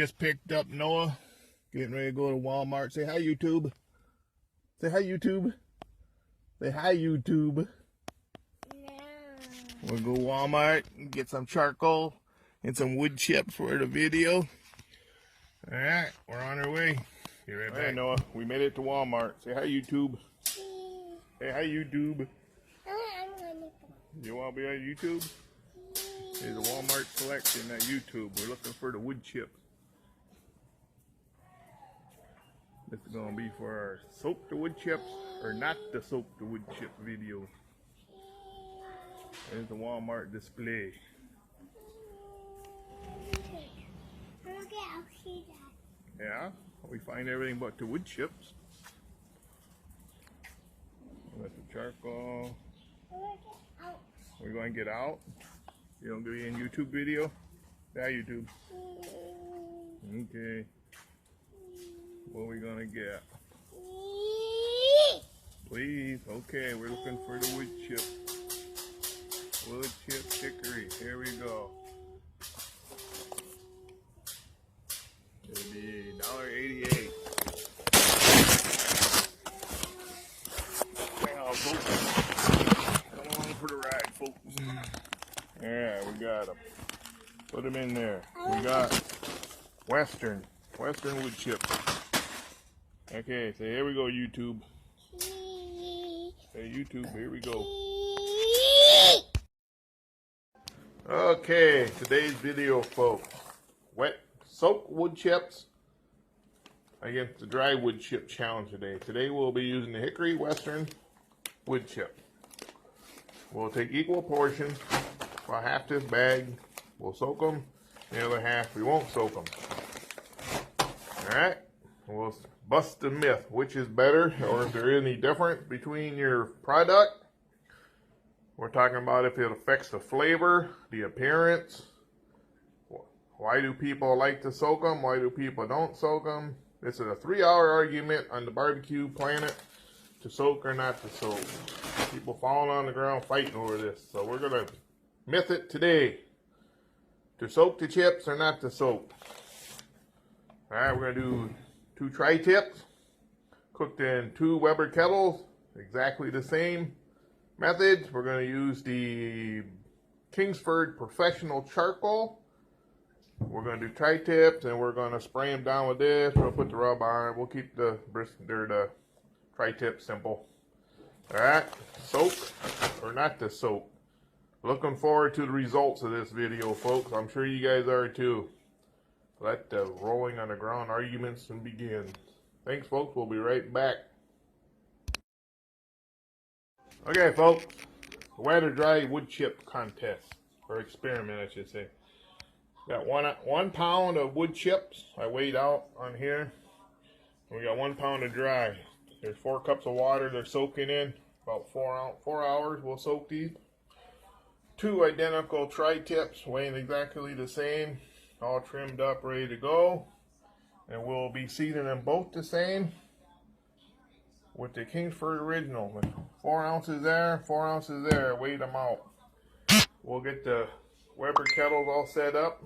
just picked up Noah, getting ready to go to Walmart. Say hi, YouTube. Say hi, YouTube. Say hi, YouTube. We'll go Walmart and get some charcoal and some wood chips for the video. Alright, we're on our way. Be right back. Alright, Noah, we made it to Walmart. Say hi, YouTube. Say hi, YouTube. You want to be on YouTube? There's a Walmart selection at YouTube. We're looking for the wood chips. This is going to be for our soak the wood chips or not the soak the wood chip video. There's the Walmart display. Yeah, we find everything but the wood chips. We got the charcoal. We're going to get out. You don't be in YouTube video? Yeah, YouTube. Okay. What are we going to get? Please. Okay, we're looking for the wood chip. Wood chip chicory. Here we go. It'll be $1.88. Wow, folks. Come on for the ride, folks. Yeah, we got them. Put them in there. We got Western wood chips. Okay, so here we go, YouTube. Hey, YouTube, here we go. Okay, today's video, folks. Wet soak wood chips against the dry wood chip challenge today. Today we'll be using the Hickory Western wood chip. We'll take equal portions. About half this bag, we'll soak them. The other half, we won't soak them. Alright, we'll bust the myth, which is better, or if there is any difference between your product. We're talking about if it affects the flavor, the appearance. Why do people like to soak them? Why do people don't soak them? This is a 3-hour argument on the barbecue planet to soak or not to soak. People falling on the ground fighting over this. So we're going to myth it today. To soak the chips or not to soak. Alright, we're going to do 2 tri-tips. Cooked in 2 Weber kettles. Exactly the same methods. We're going to use the Kingsford Professional Charcoal. We're going to do tri-tips and we're going to spray them down with this. We'll put the rub on. We'll keep the tri-tip simple. Alright, soak or not to soak. Looking forward to the results of this video, folks. I'm sure you guys are too. Let the rolling on the ground arguments begin. Thanks, folks. We'll be right back. Okay, folks. Wet or dry wood chip contest. Or experiment, I should say. Got one pound of wood chips. I weighed out on here. We got 1 pound of dry. There's 4 cups of water they're soaking in. About 4 hours we'll soak these. 2 identical tri-tips weighing exactly the same. All trimmed up, ready to go. And we'll be seasoning them both the same with the Kingsford Original. With 4 ounces there, 4 ounces there. Weigh them out. We'll get the Weber kettles all set up.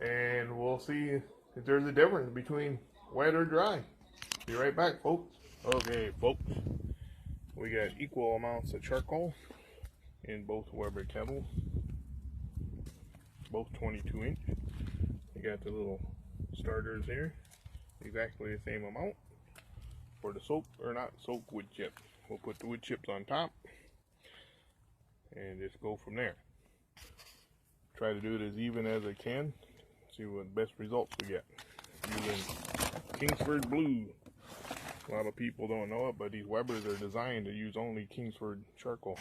And we'll see if there's a difference between wet or dry. Be right back, folks. Okay, folks. We got equal amounts of charcoal in both Weber kettles. Both 22 inch. You got the little starters here. Exactly the same amount for the soak or not soak wood chips. We'll put the wood chips on top and just go from there. Try to do it as even as I can. See what best results we get. Using Kingsford Blue. A lot of people don't know it, but these Webers are designed to use only Kingsford charcoal.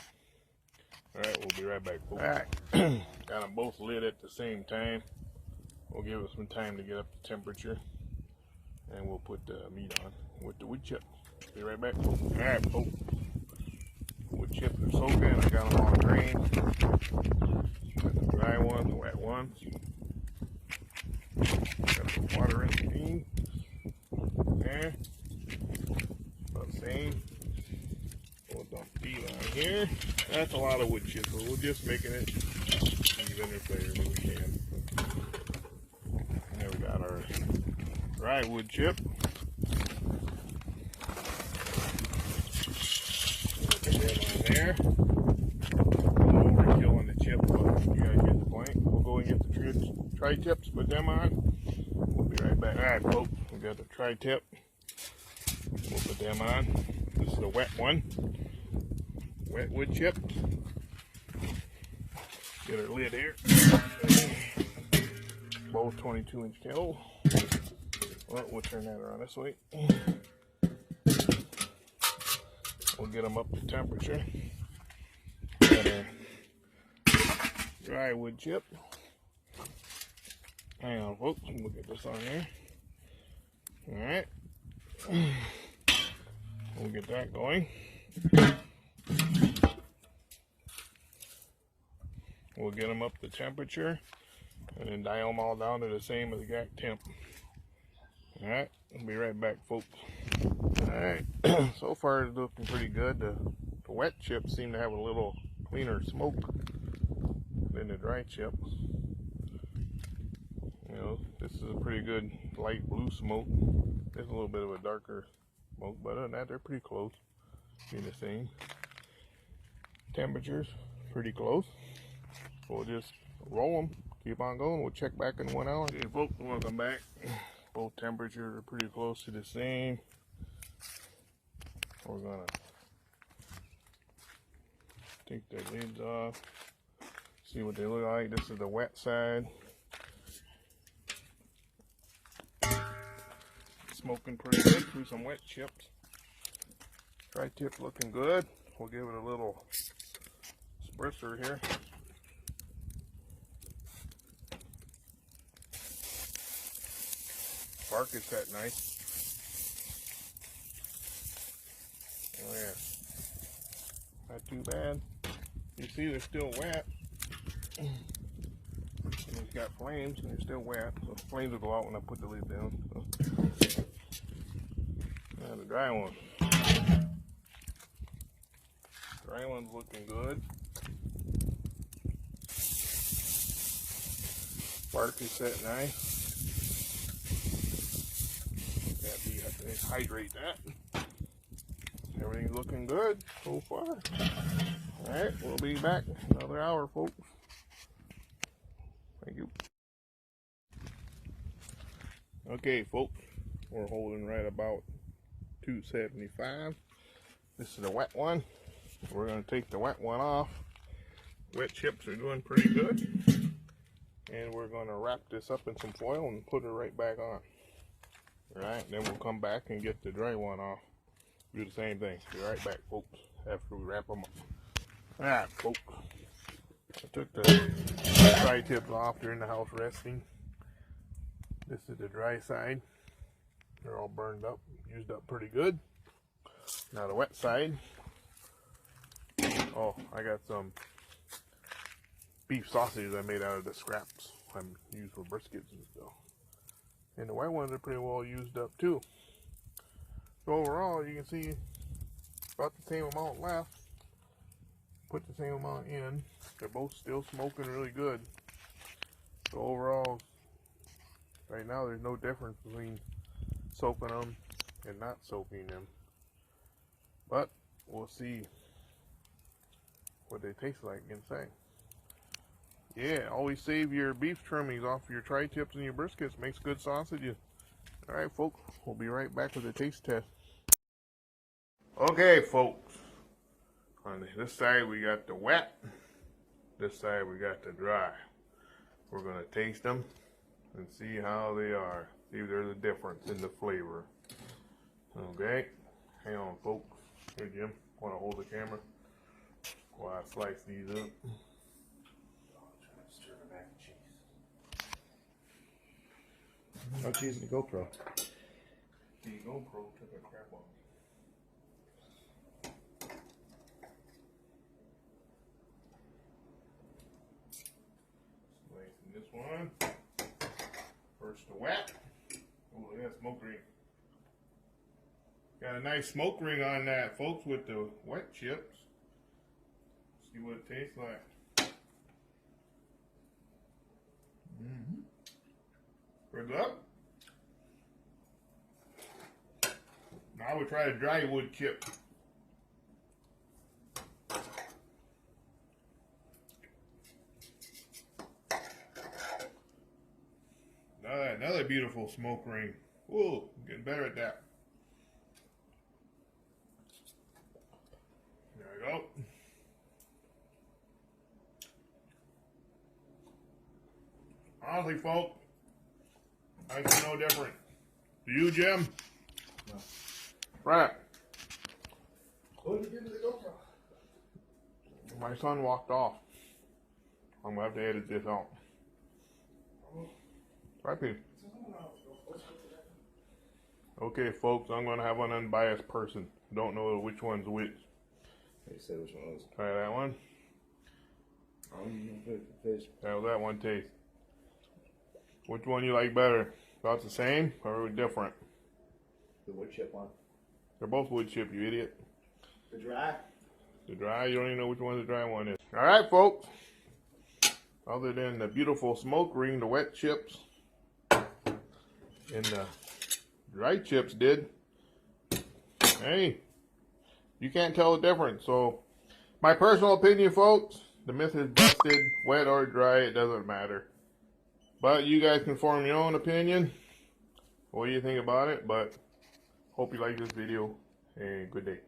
Alright, we'll be right back, folks. Alright, got them both lit at the same time. We'll give it some time to get up to temperature. And we'll put the meat on with the wood chips. Be right back, folks. Alright, folks. Wood chips are soaking. I got them all drained. Got the dry ones, the wet ones. Got some water in between. There. About the same. We'll dump these on here. That's a lot of wood chips, but we're just making it even or flavor when we can. There we our dry wood chip. Look at that on there. Overkill on the chip, but you guys get the point. We'll go and get the tri-tips, put them on. We'll be right back. Alright folks, we got the tri-tip. We'll put them on. This is the wet one. Wet wood chip. Get our lid here. Both 22-inch kettle. Well, we'll turn that around this way. We'll get them up to temperature. Got our dry wood chip. Hang on, folks. We'll get this on there. Alright. We'll get that going. We'll get them up to temperature and then dial them all down to the same exact temp. Alright, I'll be right back, folks. Alright, so far it's looking pretty good. The wet chips seem to have a little cleaner smoke than the dry chips. You know, this is a pretty good light blue smoke. There's a little bit of a darker smoke, but other than that, they're pretty close. Being the same. Temperatures, pretty close. We'll just roll them, keep on going. We'll check back in 1 hour. Okay, folks, welcome back. Both temperatures are pretty close to the same. We're gonna take the lids off, see what they look like. This is the wet side. Smoking pretty good through some wet chips. Tri-tip looking good. We'll give it a little spritzer here. Bark is that nice. Oh yeah, not too bad. You see they're still wet. And it's got flames and they're still wet. So the flames will go out when I put the lid down. So. Now the dry one. Dry one's looking good. Bark is set nice. You have to hydrate that. Everything's looking good so far. Alright, we'll be back another hour, folks. Thank you. Okay, folks, we're holding right about 275. This is the wet one. We're going to take the wet one off. Wet chips are doing pretty good. And we're going to wrap this up in some foil and put it right back on. Alright, then we'll come back and get the dry one off. Do the same thing. Be right back, folks, after we wrap them up. Alright, folks. I took the dry tips off. They're in the house resting. This is the dry side. They're all burned up, used up pretty good. Now the wet side. Oh, I got some beef sausages I made out of the scraps I used for briskets and stuff. And the white ones are pretty well used up too. So overall, you can see about the same amount left. Put the same amount in. They're both still smoking really good. So overall, right now there's no difference between soaking them and not soaking them. But we'll see what they taste like inside. Yeah, always save your beef trimmings off your tri-tips and your briskets. Makes good sausages. Alright, folks, we'll be right back with the taste test. Okay, folks. On this side we got the wet. This side we got the dry. We're going to taste them and see how they are. See if there's a difference in the flavor. Okay, hang on, folks. Here, Jim, want to hold the camera while I slice these up. No cheese in the GoPro. The GoPro took a crap on me. Slicing this one. First the wet. Oh, look at that smoke ring. Got a nice smoke ring on that, folks, with the wet chips. See what it tastes like. Good luck. I would try a dry wood chip. Another beautiful smoke ring. Whoa, getting better at that. There we go. Honestly, folks, I see no different. Do you, Jim? No. Right. What did you do to the GoPro? My son walked off. I'm gonna have to edit this out. Right, Pete? Okay, folks, I'm gonna have an unbiased person. Don't know which one's which. They said which one was. Try that one. I don't even know if it's How's that one taste? Which one you like better? About the same or different? the wood chip one. They're both wood chip, you idiot. The dry? The dry, you don't even know which one the dry one is. Alright, folks. Other than the beautiful smoke ring, the wet chips and the dry chips did. Hey, you can't tell the difference. So, my personal opinion, folks, the myth is busted, wet or dry, it doesn't matter. But you guys can form your own opinion. What do you think about it? But hope you like this video and good day.